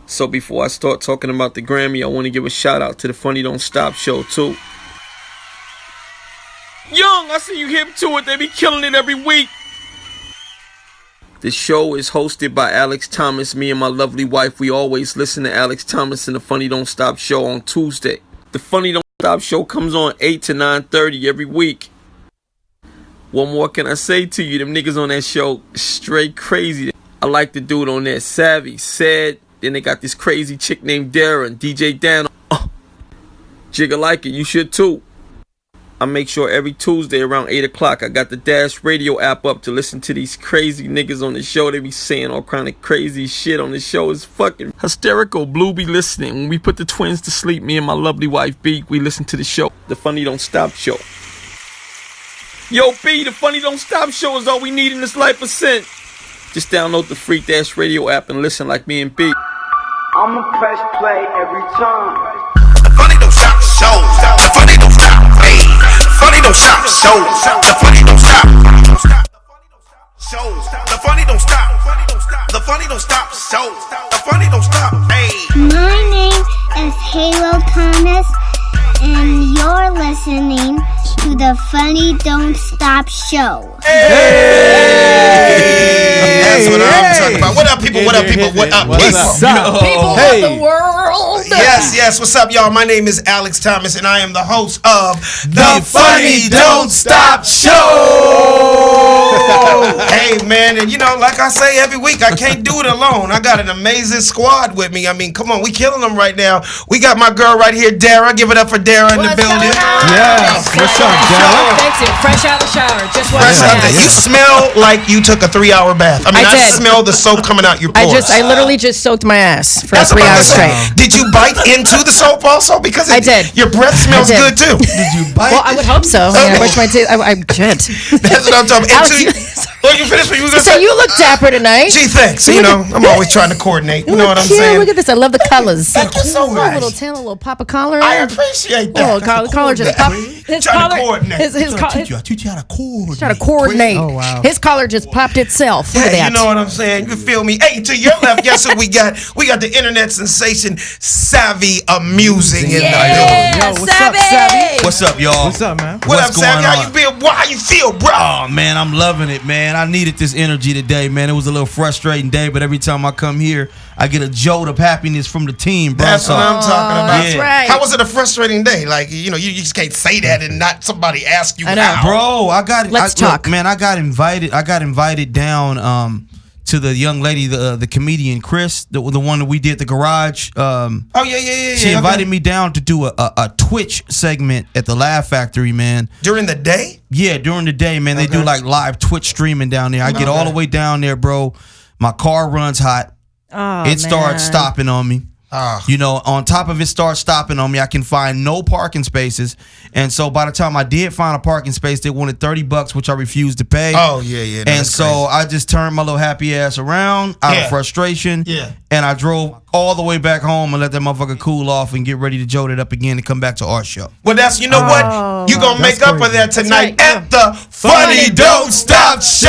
So before I start talking about the Grammy, I want to give a shout out to the Funny Don't Stop show too. Young, I see you hip to it. They be killing it every week. The show is hosted by Alex Thomas. Me and my lovely wife, we always listen to Alex Thomas and the Funny Don't Stop show on Tuesday. The Funny Don't Stop show comes on 8 to 9:30 every week. What more can I say to you? Them niggas on that show straight crazy. I like the dude on there, Savvy, Said. Then they got this crazy chick named Dara and DJ Dan. Jigga like it, you should too. I make sure every Tuesday around 8 o'clock I got the Dash Radio app up to listen to these crazy niggas on the show. They be saying all kind of crazy shit on the show. It's fucking hysterical. Blue be listening. When we put the twins to sleep, me and my lovely wife B, we listen to the show. The Funny Don't Stop show. Yo B, the Funny Don't Stop show is all we need in this life of sin. Just download the free Dash Radio app and listen like me and B. I'ma press play every time. The Funny Don't Stop show. The Funny Don't Stop. Hey, the Funny Don't Stop show. The Funny Don't Stop. Show. The Funny Don't Stop. The Funny Don't Stop show. The Funny Don't Stop. Hey. My name is Halo Thomas, and you're listening to the Funny Don't Stop show. Hey! That's what I'm talking about. What up, people? What up, people? What up, people? What's up? People of the world. Yes. What's up, y'all? My name is Alex Thomas, and I am the host of The Funny Don't Stop Show. Hey, man, and you know, like I say every week, I can't do it alone. I got an amazing squad with me. I mean, come on, we killing them right now. We got my girl right here, Dara. Give it up for Dara in the building. Yes. What's up, Dara? Thanks, fresh out of the shower. Just Fresh out there. You smell like you took a 3-hour bath. I mean, I did. smell the soap coming out your pores. I literally just soaked my ass for That's 3 about to hours say. straight. Did you bite into the soap also? Because I did. Your breath smells I good did. too. Did you bite? Well, I would hope so. Okay. I brush my teeth. I did. That's what I'm talking about. Oh, you finished what you was gonna So say? you look dapper tonight. Gee, thanks. You know, I'm always trying to coordinate. You know what I'm Cute. saying? Look at this. I love the colors. Thank you so much. A little tan, a little pop of collar. I appreciate that. Oh, collar just pop. His Trying to collar. coordinate. His I teach you how to coordinate. trying to coordinate. Oh, wow. His collar just popped itself. Look at Hey, that. you know what I'm saying? You feel me? Hey, to your left, guess who we got? We got the internet sensation Savvy Amusing in the building. Yeah, Yo, what's up, Savvy? What's up, y'all? What's up, man? What up, What's Savvy? going How on? you feel? How you feel, bro? Oh man, I'm loving it, man. I needed this energy today, man. It was a little frustrating day, but every time I come here, I get a jolt of happiness from the team, bro. That's what I'm talking about. That's Yeah. right. How was it a frustrating day? Like, you know, you just can't say that and not somebody ask you I know. how. Bro, Let's talk. Look, man, I got invited down to the young lady, the comedian Chris, the one that we did the garage. Oh, yeah. She invited me down to do a Twitch segment at the Laugh Factory, man. During the day? Yeah, during the day, man. They do like live Twitch streaming down there. I get all the way down there, bro. My car runs hot. It starts stopping on me. You know, on top of it starts stopping on me, I can find no parking spaces. And so by the time I did find a parking space, they wanted $30, which I refused to pay. Oh, yeah. And so I just turned my little happy ass around out of frustration. Yeah. And I drove all the way back home and let that motherfucker cool off and get ready to jolt it up again and come back to our show. Well, that's, you know what? You gonna make up for that tonight right. at the Funny Don't Stop Show.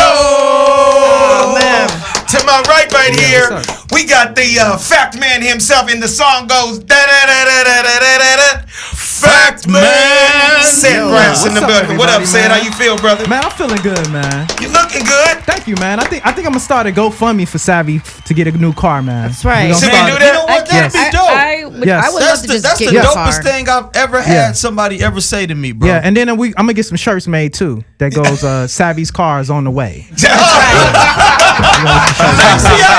man. To my right here, we got the Fact Man himself, and the song goes da da da da da da da da. Fact Man. Sid Brass in the building. What up, Sid? How you feel, brother? Man, I'm feeling good, man. You looking good? Thank you, man. I think I'm gonna start a GoFundMe for Savvy to get a new car, man. That's right. We gonna Should we start- do that? You know what? That'd be dope. I would Yes. love to just That's get the your dopest car. thing I've ever had somebody ever say to me, bro. Yeah, and then I'm gonna get some shirts made too. That goes Savvy's car is on the way. See how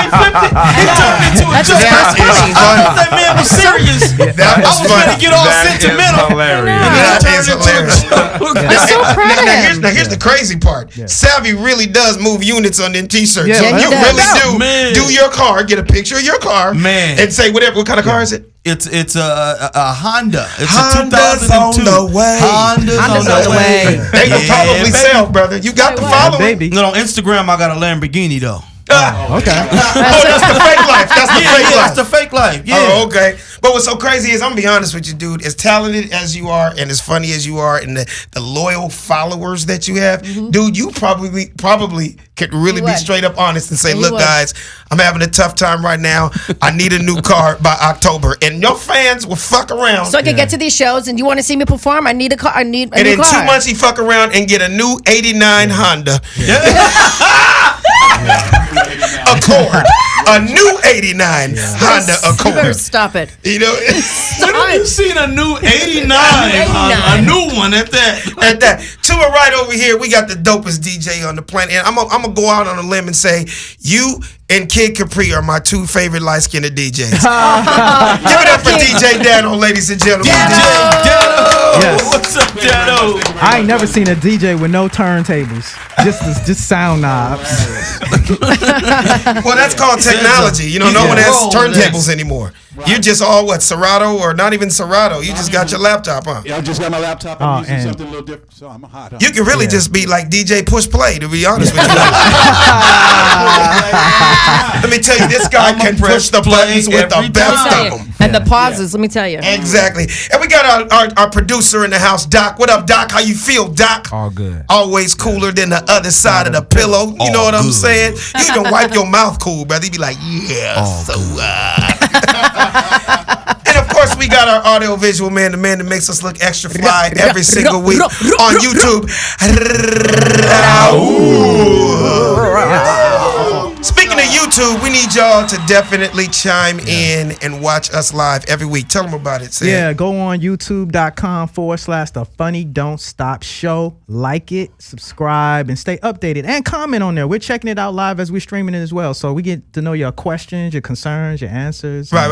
he flipped it? He turned into a That's joke. just That is I thought that man was serious. That I was funny. going to get all sentimental. That is hilarious. I'm so proud of him. Now here's the crazy part. Savvy really does move units on them t-shirts. Yeah, So he you does. really Oh, man. do your car, get a picture of your car, Man. and say whatever. What kind of car is it? It's a Honda. It's Honda's a 2002. on the way. Honda's on the way. They can Yeah, probably baby. sell, brother. You got the Wait, following. baby. No, on Instagram I got a Lamborghini though. Okay. Oh, that's the fake life. That's the fake life. That's the fake life. Yeah. Oh, okay. But what's so crazy is, I'm gonna be honest with you, dude. As talented as you are, and as funny as you are, and the loyal followers that you have, dude, you probably could really be straight up honest and say, look, guys, I'm having a tough time right now. I need a new car by October, and your fans will fuck around. So I can get to these shows, and you want to see me perform? I need a car. I need a and new in car. 2 months, he fuck around and get a new '89 Honda Accord, a new '89 Honda You better Accord. stop it. You know, When have you seen a new 89? A new one at that. at that. To a right over here, we got the dopest DJ on the planet. And I'm gonna go out on a limb and say, you and Kid Capri are my two favorite light-skinned DJs. Give it up for DJ Dano, ladies and gentlemen. DJ Dano. Yes. What's up, Dano? I ain't never seen a DJ with no turntables, just sound knobs. Well, that's called technology. You know, no one has roll turntables anymore. You just all Serato, or not even Serato. You just got your laptop, huh? Yeah, I just got my laptop. Oh, I'm using and- something a little different, so I'm hot. You can really just be like DJ Push Play, to be honest with you. Let me tell you, this guy I'ma can press push the play buttons with the every best time. of them. And the pauses, let me tell you. Exactly. And we got our producer in the house, Doc. What up, Doc? How you feel, Doc? All good. Always cooler than the other side of the pillow. You know what I'm saying? You even wipe your mouth cool, brother. You be like, yeah, And of course, we got our audio visual man, the man that makes us look extra fly every single week on YouTube. Speaking of YouTube, we need y'all to definitely chime in and watch us live every week. Tell them about it, Sam. Yeah, go on youtube.com/The Funny Don't Stop Show. Like it, subscribe, and stay updated. And comment on there. We're checking it out live as we're streaming it as well. So we get to know your questions, your concerns, your answers. Right.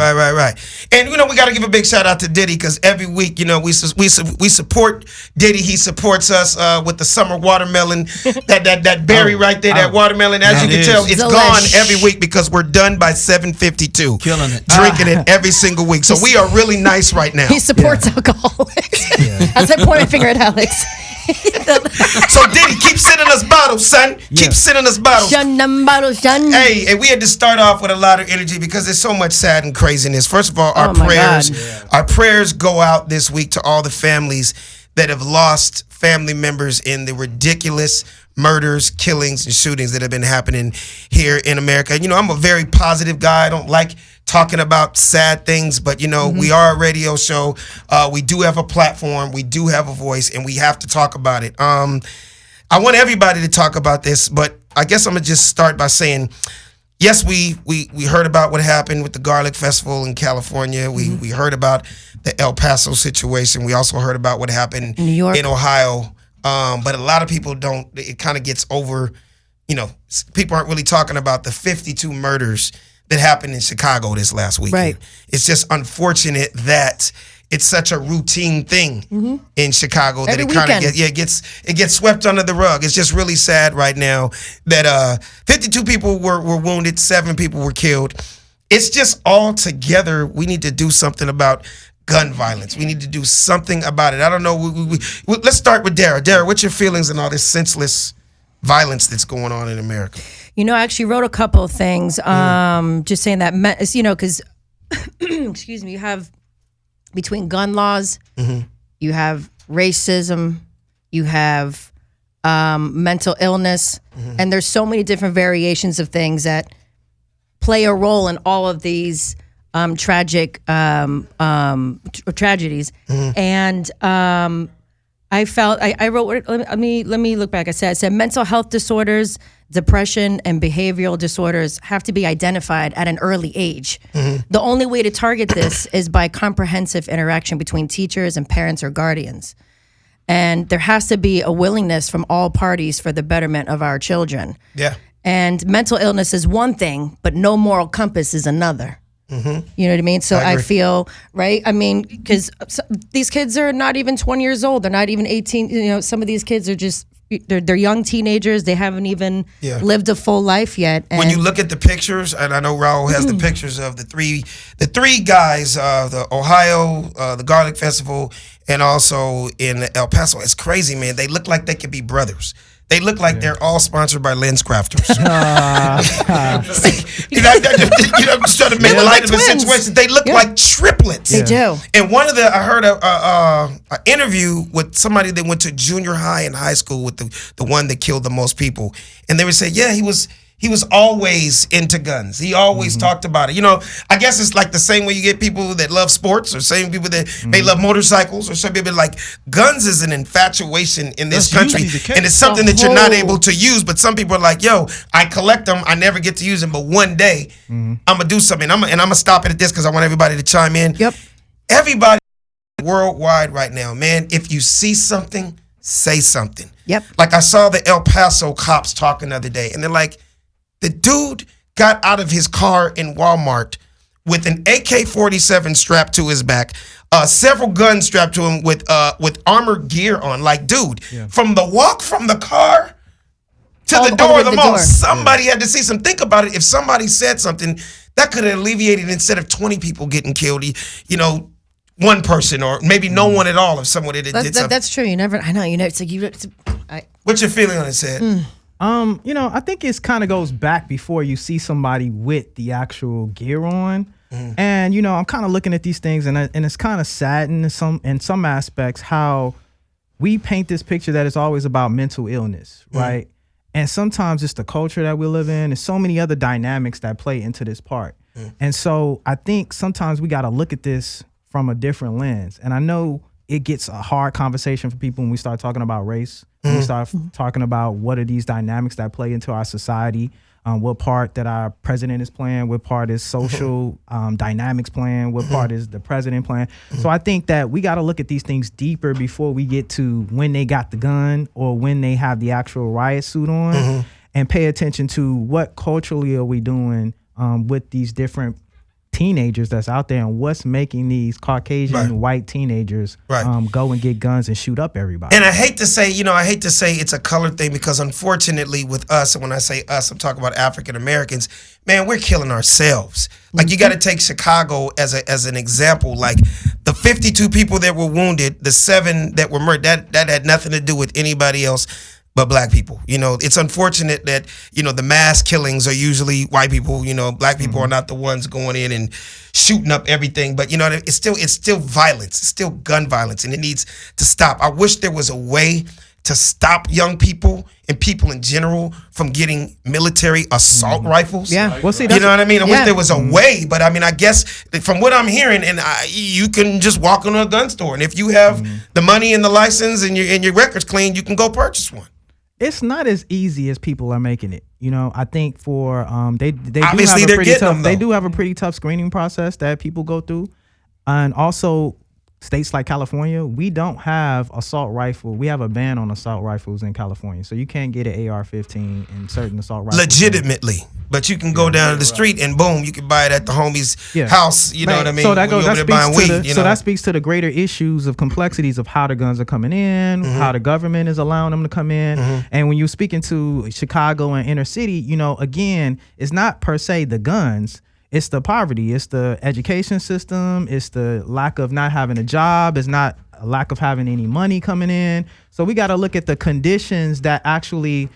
And, you know, we got to give a big shout out to Diddy, because every week, you know, we support Diddy. He supports us with the summer watermelon, that berry right there, that watermelon. As you can tell, it's gone every week because we're done by 7:52. Killing it. Drinking it every single week. So we are really nice right now. He supports alcoholics. As I point my finger at Alex. So Diddy, keep sending us bottles, son. Keep sending us bottles. Hey, and we had to start off with a lot of energy because there's so much sad and craziness. First of all, our prayers go out this week to all the families that have lost family members in the ridiculous murders, killings, and shootings that have been happening here in America. You know, I'm a very positive guy. I don't like talking about sad things, but, you know, we are a radio show. We do have a platform. We do have a voice, and we have to talk about it. I want everybody to talk about this, but I guess I'm going to just start by saying, yes, we heard about what happened with the Garlic Festival in California. We heard about the El Paso situation. We also heard about what happened New York. in Ohio. But a lot of people don't, it kind of gets over, you know, people aren't really talking about the 52 murders that happened in Chicago this last weekend. Right. It's just unfortunate that it's such a routine thing in Chicago that Every it kind of weekend. gets swept under the rug. It's just really sad right now that 52 people were wounded, 7 people were killed. It's just all together. We need to do something about gun violence. We need to do something about it. I don't know. Let's start with Dara. Dara, what's your feelings on all this senseless violence that's going on in America? You know, I actually wrote a couple of things, just saying that, you know, because, excuse me, you have between gun laws, you have racism, you have mental illness, and there's so many different variations of things that play a role in all of these tragic tragedies. And I felt I wrote. Let me look back. I said mental health disorders, depression, and behavioral disorders have to be identified at an early age. The only way to target this is by comprehensive interaction between teachers and parents or guardians. And there has to be a willingness from all parties for the betterment of our children. Yeah. And mental illness is one thing, but no moral compass is another. You know what I mean? So I feel, right? I mean, because these kids are not even 20 years old. They're not even 18. You know, some of these kids are just, they're young teenagers. They haven't even lived a full life yet. And when you look at the pictures, and I know Raul has the pictures of the three guys, the Ohio, the Garlic Festival, and also in El Paso. It's crazy, man. They look like they could be brothers. They look like they're all sponsored by Lens Crafters. I'm just trying to make light of the situation. They look like triplets. They do. And I heard a interview with somebody that went to junior high and high school with the one that killed the most people, and they would say, yeah, he was always into guns. He always talked about it. You know, I guess it's like the same way you get people that love sports, or same people that may love motorcycles, or some people like guns is an infatuation in this country, and it's something that you're not able to use. But some people are like, yo, I collect them, I never get to use them, but one day I'm gonna do something. I'm gonna stop it at this because I want everybody to chime in. Yep. Everybody worldwide right now, man, if you see something, say something. Yep. Like I saw the El Paso cops talking the other day, and they're like, the dude got out of his car in Walmart with an AK-47 strapped to his back, several guns strapped to him with armored gear on. Like, dude, from the walk from the car to the door of the mall, somebody had to see some. Think about it. If somebody said something, that could have alleviated, instead of 20 people getting killed, you know, one person, or maybe no one at all if someone did something. That's true. You never, I know, it's like What's your feeling on it, Sid? You know, I think it kind of goes back before you see somebody with the actual gear on. And, you know, I'm kind of looking at these things, and it's kind of sad in some aspects how we paint this picture that it's always about mental illness, right? And sometimes it's the culture that we live in. There's so many other dynamics that play into this part. And so I think sometimes we got to look at this from a different lens. And I know it gets a hard conversation for people when we start talking about race. When we start talking about what are these dynamics that play into our society, what part that our president is playing, what part is social dynamics playing, what part is the president playing. So I think that we got to look at these things deeper before we get to when they got the gun or when they have the actual riot suit on, and pay attention to what culturally are we doing with these different teenagers that's out there, and what's making these Caucasian white teenagers go and get guns and shoot up everybody. And I hate to say it's a color thing, because unfortunately with us, and when I say us, I'm talking about African Americans, man, we're killing ourselves. Like, you got to take Chicago as an example. Like, the 52 people that were wounded, the 7 that were murdered, that had nothing to do with anybody else but black people. You know, it's unfortunate that, you know, the mass killings are usually white people. You know, black people are not the ones going in and shooting up everything. But, you know, it's still violence. It's still gun violence, and it needs to stop. I wish there was a way to stop young people and people in general from getting military assault rifles. Yeah. Well, see, you know what I mean? I wish there was a way, but I mean, I guess from what I'm hearing, and you can just walk into a gun store, and if you have the money and the license and your record's clean, you can go purchase one. It's not as easy as people are making it. You know, I think for they Obviously do have a pretty tough, they do have a pretty tough screening process that people go through, and also states like California, we don't have assault rifle. We have a ban on assault rifles in California, so you can't get an AR-15 and certain assault rifles. Legitimately, but you can go down to the street and boom, you can buy it at the homie's house. You know what I mean? So that speaks to the greater issues of complexities of how the guns are coming in, how the government is allowing them to come in, and when you're speaking to Chicago and inner city, you know, again, it's not per se the guns. It's the poverty. It's the education system. It's the lack of not having a job. It's not a lack of having any money coming in. So we got to look at the conditions that actually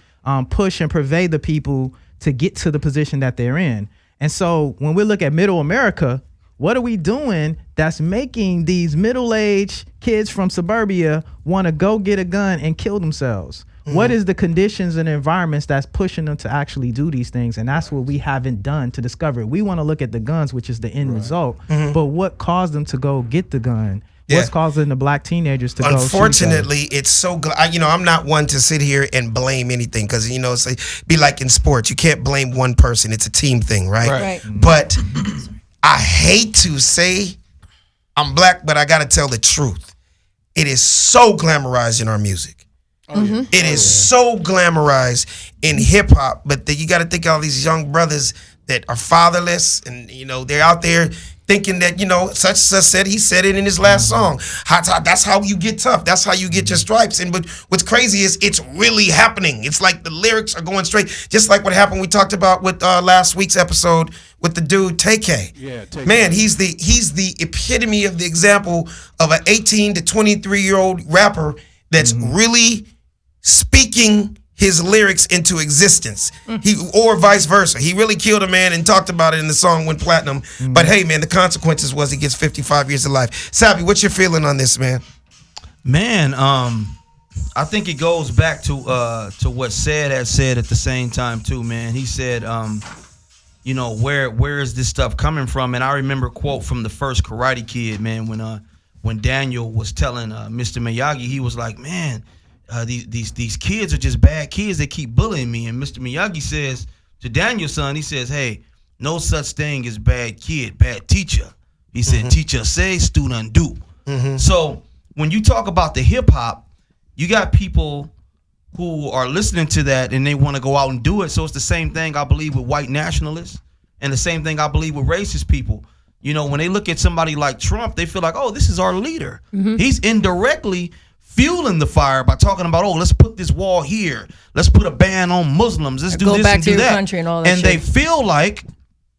push and pervade the people to get to the position that they're in. And so when we look at middle America, what are we doing that's making these middle-aged kids from suburbia want to go get a gun and kill themselves? What is the conditions and environments that's pushing them to actually do these things? And that's what we haven't done to discover. We want to look at the guns, which is the end result. But what caused them to go get the gun? What's causing the black teenagers to go? Unfortunately, it's so. You know, I'm not one to sit here and blame anything, because, you know, it's be like in sports, you can't blame one person. It's a team thing, right? But I hate to say I'm black, but I got to tell the truth. It is so glamorized in our music. It is so glamorized in hip hop, but you got to think of all these young brothers that are fatherless, and, you know, they're out there thinking that, you know, such said, he said it in his last song. That's how you get tough. That's how you get your stripes. And but what's crazy is it's really happening. It's like the lyrics are going straight, just like what happened. We talked about with last week's episode with the dude TK. Yeah, TK. Man, he's the epitome of the example of an 18 to 23-year-old rapper that's really speaking his lyrics into existence. Or vice versa. He really killed a man and talked about it in the song Went Platinum. But hey, man, the consequences was he gets 55 years of life. Savvy, what's your feeling on this, man? Man, I think it goes back to what Said had said at the same time too, man. He said, you know, where is this stuff coming from? And I remember a quote from the first Karate Kid, man, when Daniel was telling Mr. Miyagi, he was like, man, these kids are just bad kids. They keep bullying me. And Mr. Miyagi says to Daniel's son, he says, hey, no such thing as bad kid, bad teacher. He said, teacher say, student do. So when you talk about the hip hop, you got people who are listening to that and they want to go out and do it. So it's the same thing, I believe, with white nationalists, and the same thing, I believe, with racist people. You know, when they look at somebody like Trump, they feel like, oh, this is our leader. He's indirectly fueling the fire by talking about, oh, let's put this wall here. Let's put a ban on Muslims. Let's do Go this back and to do your that. country and all that And shit. they feel like,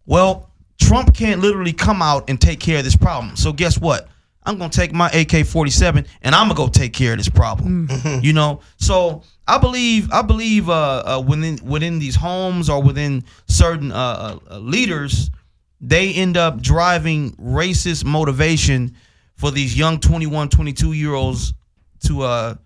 well, Trump can't literally come out and take care of this problem. So guess what? I'm going to take my AK-47 and I'm going to go take care of this problem. You know? So I believe within these homes or within certain leaders, they end up driving racist motivation for these young 21, 22-year-olds to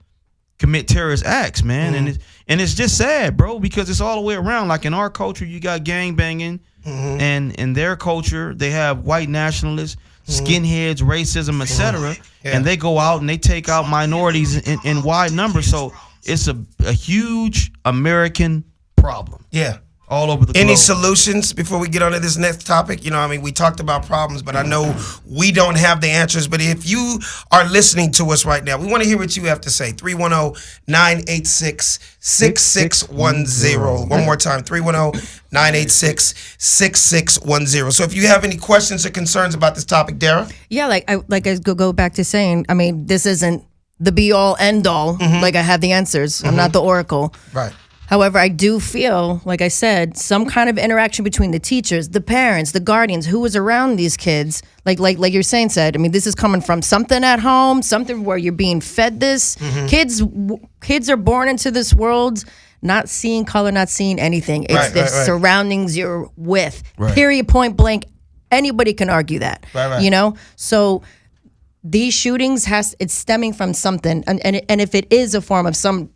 commit terrorist acts, man. And it's just sad, bro, because it's all the way around. Like in our culture, you got gangbanging, and in their culture, they have white nationalists, skinheads, racism, etc. And they go out and they take out minorities in wide numbers. So it's a huge American problem. Yeah. All over the globe. Any solutions before we get on to this next topic? You know, I mean, we talked about problems, but I know we don't have the answers. But if you are listening to us right now, we want to hear what you have to say. 310-986-6610. One more time, 310-986-6610. So if you have any questions or concerns about this topic, Dara? Yeah, I go back to saying, I mean, this isn't the be all end all. Like I have the answers. I'm not the oracle. Right. However, I do feel, like I said, some kind of interaction between the teachers, the parents, the guardians, who was around these kids. Like you're saying, said. I mean, this is coming from something at home, something where you're being fed this. Kids are born into this world not seeing color, not seeing anything. It's the surroundings you're with. Period. Point blank. Anybody can argue that. You know. So these shootings it's stemming from something, and if it is a form of some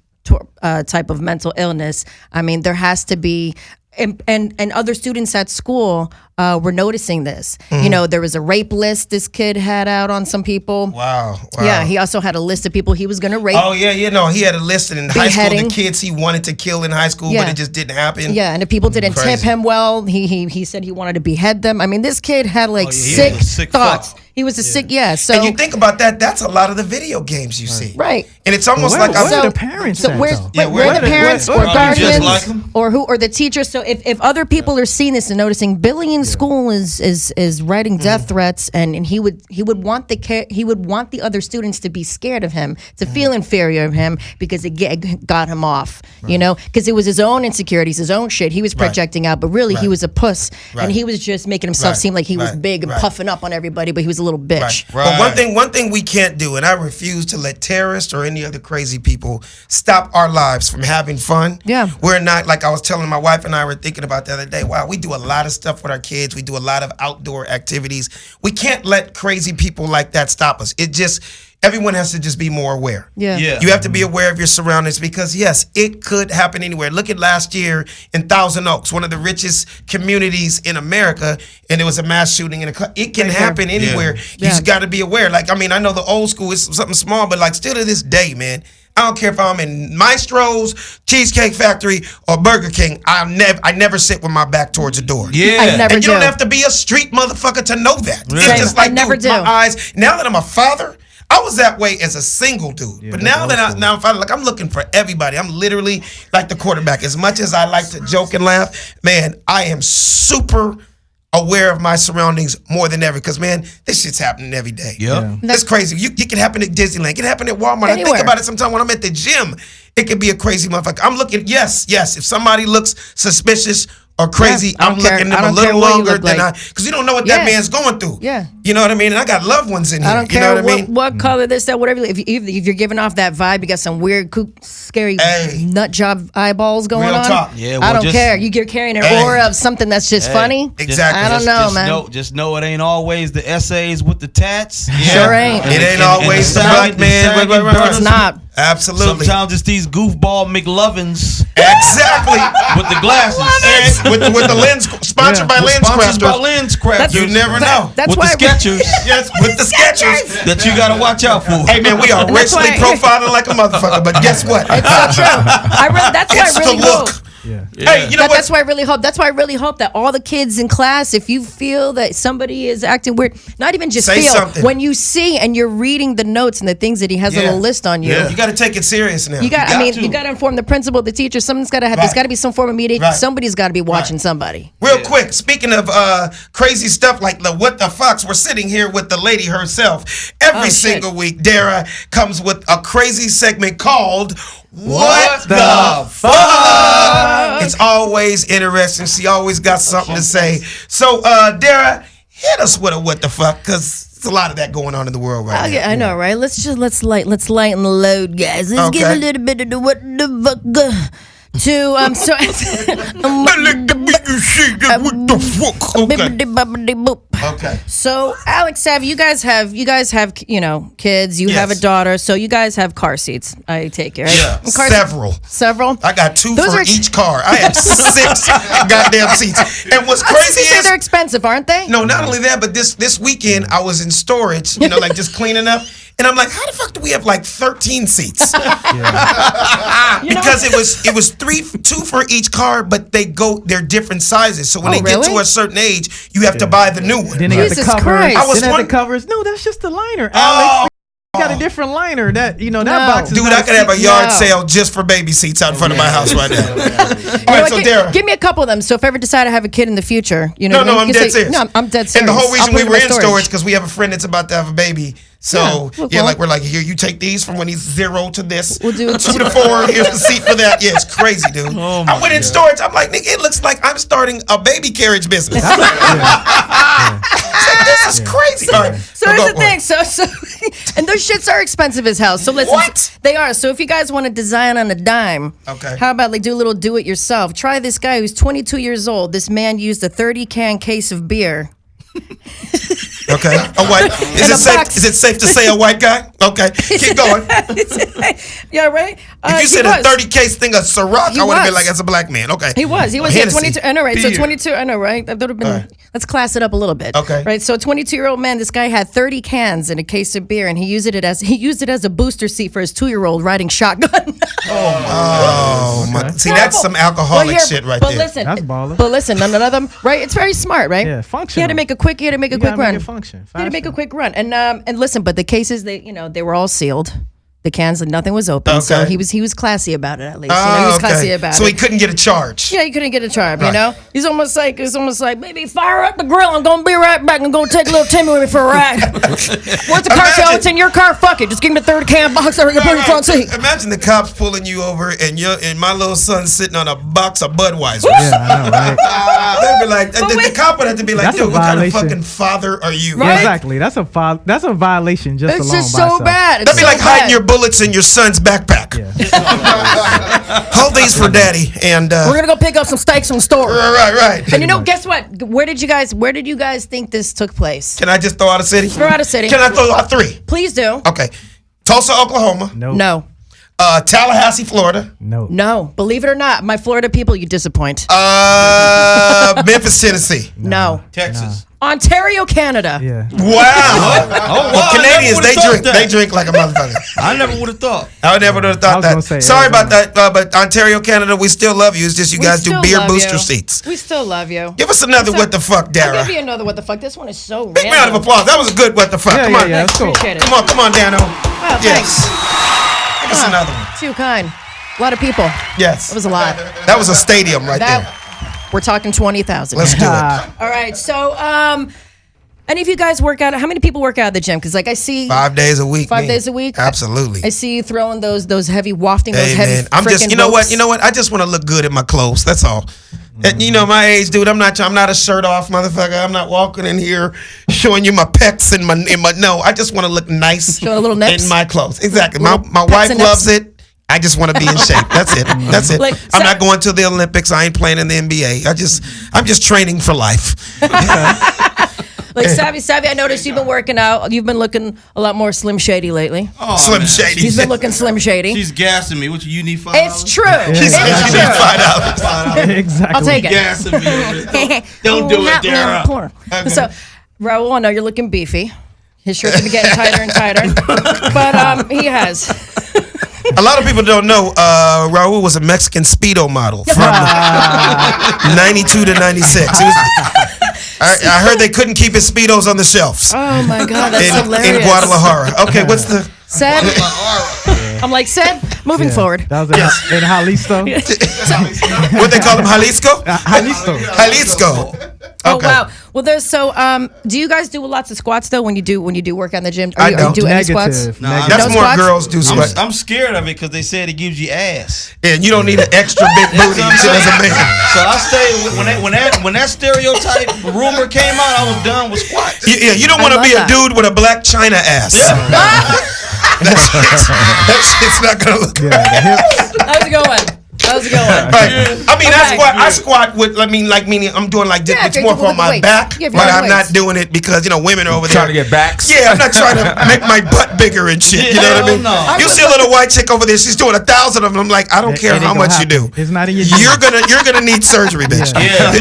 type of mental illness, I mean, there has to be, and other students at school were noticing this. You know, there was a rape list this kid had out on some people. Wow. Yeah, he also had a list of people he was going to rape. Oh, yeah, no, he had a list in high school, Beheading. the kids he wanted to kill in high school, but it just didn't happen. Yeah, and if people didn't tip him well, he said he wanted to behead them. I mean, this kid had sick thoughts. He was a sick, so. And you think about that, that's a lot of the video games you see. Right. And it's almost Where like are the parents at, where's though? where the parents or just guardians like 'em? or the teachers? So if other people are seeing this and noticing Billy in school is writing death threats, and he would want the other students to be scared of him, to feel inferior of him, because it got him off, you know, because it was his own insecurities, his own shit he was projecting out, but really he was a puss, and he was just making himself seem like he was big and puffing up on everybody, but he was a little bitch. But one thing we can't do, and I refuse to let terrorists or any other crazy people stop our lives from having fun. Yeah. We're not, like I was telling my wife and I were thinking about the other day, wow, we do a lot of stuff with our kids. We do a lot of outdoor activities. We can't let crazy people like that stop us. Everyone has to just be more aware. Yeah. You have to be aware of your surroundings, because yes, it could happen anywhere. Look at last year in Thousand Oaks, one of the richest communities in America, and there was a mass shooting in a club. It can happen anywhere. You just got to be aware. Like, I mean, I know the old school is something small, but like still to this day, man, I don't care if I'm in Maestro's, Cheesecake Factory, or Burger King. I never sit with my back towards the door. I never And you do. don't have to be a street motherfucker to know that. Same. It's just like, I never dude, do. my eyes. Now that I'm a father, I was that way as a single dude, but now that I'm finally, like, I'm looking for everybody. I'm literally like the quarterback. As much as I like to joke and laugh, man, I am super aware of my surroundings more than ever, because man, this shit's happening every day. That's crazy. It can happen at Disneyland. It can happen at Walmart. Anywhere. I think about it sometimes when I'm at the gym. It could be a crazy motherfucker. I'm looking. Yes. If somebody looks suspicious or crazy, I I'm don't care. looking I at them a don't care little what you longer look than like. because you don't know what that man's going through. Yeah. You know what I mean? And I got loved ones in here. I don't you care know what I mean? what color, this, that, whatever. If you're giving off that vibe, you got some weird, scary nut job eyeballs going Real on. talk. Yeah, I well, don't care. You're carrying an aura of something that's just funny. Exactly. I don't know, man. Just know it ain't always the essays with the tats. Sure ain't. It ain't always the black man. It's not. Absolutely. Sometimes it's these goofball McLovins. Exactly. With the glasses. And with the lens, sponsored by Lens Sponsored by Crafters. Lens Crafters. You never know. That's with why the Skechers Yes, with the Skechers. that you gotta watch out for. Hey man, we are that's racially why- profiling like a motherfucker, but guess what? It's so true. That's why It's I really the look. hope. Yeah. Hey, you know what? That's why I really hope. That's why I really hope that all the kids in class, if you feel that somebody is acting weird, not even just Say feel, something. when you see and you're reading the notes and the things that he has a Yeah. little list on you. Yeah. You got to take it serious now. You got to. you got to inform the principal, the teacher. Someone's got to have. Right. There's got to be some form of mediation. Right. Somebody's got to be watching somebody. Real quick, speaking of crazy stuff like the what the fucks, we're sitting here with the lady herself. Every shit. single week, Dara comes with a crazy segment called What the Fuck? It's always interesting. She always got something to say. So, Dara, hit us with a what the fuck, because there's a lot of that going on in the world right now. I know, right? Let's lighten the load, guys. Let's give Okay. a little bit of the what the fuck. To so Okay. So Alex, you guys have kids. You have a Yes. daughter, so you guys have car seats. I take it, right? Yeah, Car- several. Several. I got two Those for are- each car. I have 6 goddamn seats. And what's I was crazy gonna say is they're expensive, aren't they? no, not only that, but this weekend I was in storage, like just cleaning up, and I'm like, how the fuck do we have like 13 seats? Because it was 2 for each car, but they're different sizes. So when Oh, they get to really? a certain age, you have to buy the new one. Then they got the Jesus covers. Christ. I was Then at the wondering- covers. No, that's just the liner, Alex. You got a different liner. That that box is Dude, not I could have a yard No. sale just for baby seats out in front of my house right now. All You know right, what, so gi- Dara. give me a couple of them. So if I ever decide to have a kid in the future, you know. No, what I mean? I'm You dead say- serious. No, I'm dead serious. And the whole reason I'm we leaving were my in storage because we have a friend that's about to have a baby. So Yeah, well- we're like, here, you take these from when he's 0 to this. We'll do 2 to 4. Here's the seat for that. Yeah, it's crazy, dude. I went in storage. I'm like, nigga, it looks like I'm starting a baby carriage business. This is crazy. All right, So go here's the for it. thing. So, and those shits are expensive as hell. So listen, What? they are. So if you guys want to design on a dime, Okay. how about do a little do it yourself? Try this guy who's 22 years old. This man used a 30-can case of beer. Okay, a white. Is In it a safe? box. Is it safe to say a white guy? Okay, keep going. Yeah, right. If you said a 30 case thing of Ciroc, He I would have been was. like, that's a black man. Okay, He was. Yeah, Hennessy. 22. I know, right? So Beer. 22. I know, right? That would have been. All right. Let's class it up a little bit. Okay. Right. So a 22-year-old man. This guy had 30 cans in a case of beer, and he used it as a booster seat for his 2-year-old riding shotgun. Oh my! See, that's some alcoholic Well, here- shit right but there. Listen, That's baller. But listen, none of them. Right? It's very smart, right? Yeah, He had functional. to make a quick. He had to make a You quick gotta make run. it function. He had to make a Faster. quick run, and listen. But the cases, they were all sealed. The cans, nothing was open. So Okay. he was classy about it at least. he Oh, was classy okay. about So it. he couldn't get a charge. Yeah, you couldn't get a charge, you Right. know? It's almost like, baby, fire up the grill. I'm going to be right back. I'm going to take little Timmy with me for a ride. Where's the car Imagine- show? It's in your car. Fuck it. Just give me the 30-can box or you put in the front seat. Imagine the cops pulling you over and my little son sitting on a box of Budweiser. Yeah, I know, right? They'd be like, the wait. cop would have to be like, That's a dude, what kind of violation. fucking father are you? Yeah, Right? exactly. That's a violation just It's alone just by so itself. bad. It's That'd be so like hiding bad. your bullets in your son's backpack. Yeah. Hold these for daddy. And We're going to go pick up some steaks from the store. right. And you know, guess what? Where did you guys think this took place? Can I just throw out a city? Throw out a city. Can I throw out 3? Please do. Okay. Tulsa, Oklahoma. No. No. Tallahassee, Florida. No. No. Believe it or not, my Florida people, you disappoint. Memphis, Tennessee. No. Texas. Ontario, Canada. Yeah. Wow. Oh, Well, Canadians, I never they would've drink. thought They that. drink like a motherfucker. I never would have thought. I would never would have I thought was that. gonna say Sorry about Arizona. that, but Ontario, Canada, we still love you. It's just you We guys do still beer love booster you. seats. We still love you. Give us another what the fuck, I'll Dara. give you another what the fuck. This one is so Big round of random. applause. That was a good what the fuck. Yeah, Come yeah, on. yeah. That's cool. Appreciate it. Come on, Dano. Wow, Yes. Give us another one. Too kind. A lot of people. Yes. That was a lot. That was a stadium right That there. we're talking 20,000. Let's do it. All right. So And if you guys work out, how many people work out at the gym? Because like I see 5 days a week. 5 me. days a week. Absolutely. I see you throwing those heavy wafting, those Hey, heavy. man, I'm just, frickin' you know ropes. what? I just want to look good in my clothes. That's all. And, you know, my age, dude. I'm not a shirt off motherfucker. I'm not walking in here showing you my pecs and my. No, I just want to look nice. Showing a little nips? in my clothes. Exactly. Little My pecs wife and loves nips? it. I just want to be in shape. That's it. That's it. Like, I'm not going to the Olympics. I ain't playing in the NBA. I'm just training for life. Like Savvy, I noticed you've been working out. You've been looking a lot more Slim Shady lately. Oh, Slim man. Shady. He's been looking Slim Shady. She's gassing me. What you need $5? It's true. She's It's she needs true. $5. Exactly. I'll take it. Gassing me. Don't do it, Dara. So, Raul, I know you're looking beefy. His shirt's been getting tighter and tighter, but he has. A lot of people don't know Raul was a Mexican Speedo model from 92 to 96. He was, I heard they couldn't keep his Speedos on the shelves Oh my God, that's hilarious. in Guadalajara. Okay, what's the... Said, I'm like, moving forward. That was in Jalisco. What they call him, Jalisco? Jalisco. Jalisco. Oh Okay. wow. Well, there's do you guys do lots of squats though when you do work out in the gym? I Or don't. you do any squats? Negative. Nah, Negative. That's No more squats? girls do squat. I'm scared of it because they said it gives you ass. And you don't need an extra big booty as a man. So I stayed when that stereotype rumor came out. I was done with squats. Yeah, you don't I want to love be that. a dude with a black China ass. That shit's not gonna look Yeah, the hips. How's it going? How's it going? right. I mean, Okay. I squat with. Meaning I'm doing like this. Yeah, It's if more you're for my weights. back, Yeah, if you're but doing I'm not weights. doing it because women are over there Trying to get backs. Yeah, I'm not trying to make my butt bigger and shit. You know what I mean? Hell no. You see a little white chick over there. She's doing 1,000 of them. I'm like, I don't care It ain't how gonna much you do. happen. It's not in your You're genes. gonna need surgery, bitch. Yeah.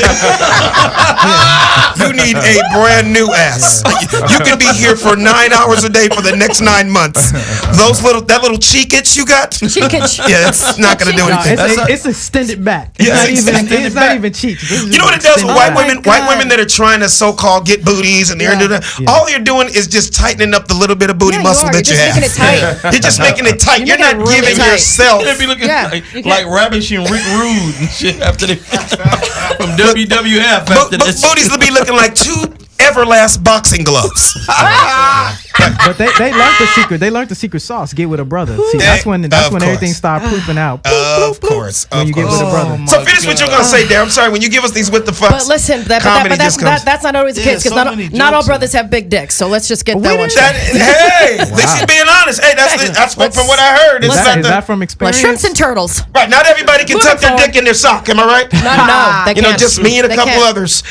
You need a brand new ass. You can be here for 9 hours a day for the next 9 months. That little cheek itch you got. Cheekage. Yeah, it's not gonna do No, anything. it's extended back. Yeah, It's not even cheeks. This is You know what it does with extended white back. women? God. White women that are trying to so-called get booties and they're doing that. Yeah. All you're doing is just tightening up the little bit of booty Yeah, muscle you are. that you You're have. just making it tight. You're just making it tight. You're You're not making it really giving tight. yourself. They be looking Yeah, you like can't- Ravish and Rick Rude and shit after they from WWF after this. Booties will be looking like 2 Everlast boxing gloves. But they learned the secret. They learned the secret sauce. Get with a brother. See, that's when Of everything course. started pooping out. Of course. When you get with a brother. my So finish what you're gonna say, there. I'm sorry. When you give us these with the fucks, But listen, comedy just comes. that's not always the Yeah, case because so many not all jokes brothers have big dicks. So let's just get that one. That, hey, at least he's being honest. Hey, that's from what I heard. It's Is not that, is the, that from Like experience? shrimps and turtles. right. Not everybody can Moving tuck their forward. dick in their sock. Am I right? No, they You know, can't. just me and a They couple can't. others.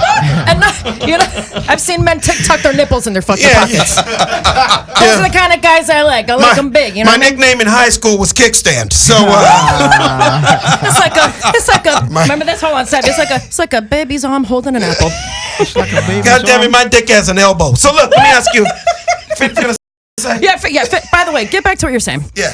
And I've seen men tuck their nipples in their fucking Yeah, pockets. yeah. Those are the kind of guys I like. I like them big. You know my what I mean? nickname in high school was Kickstand. So It's like a. Remember this? Hold on, Seb. It's like a baby's arm holding an apple. God damn it, my dick has an elbow. So look, let me ask you. Yeah. By the way, get back to what you're saying. Yeah.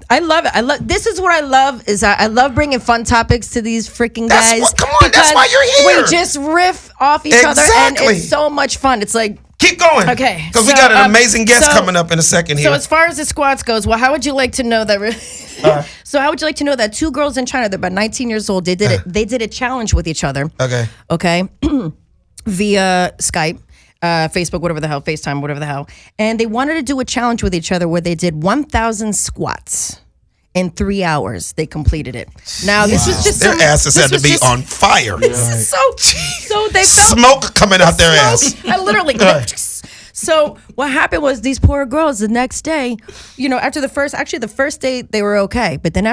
I love it. This is what I love is I love bringing fun topics to these freaking That's guys. what- come on, that's because why you're here. We just riff off each other, and Exactly. it's so much fun. It's like. Keep going. Okay, Because we so, got an amazing guest so- coming up in a second here. So as far as the squats goes, well, how would you like to know that? So how would you like to know that 2 girls in China, they're about 19 years old, they did a challenge with each other. Okay. Via Skype, Facebook, whatever the hell, FaceTime, whatever the hell, and they wanted to do a challenge with each other where they did 1,000 squats. In 3 hours, they completed it. Now this was just Their some- asses this had to was be just- on fire. This is so they felt Smoke coming out their ass. I literally. So what happened was these poor girls the next day, after the first day they were okay, but then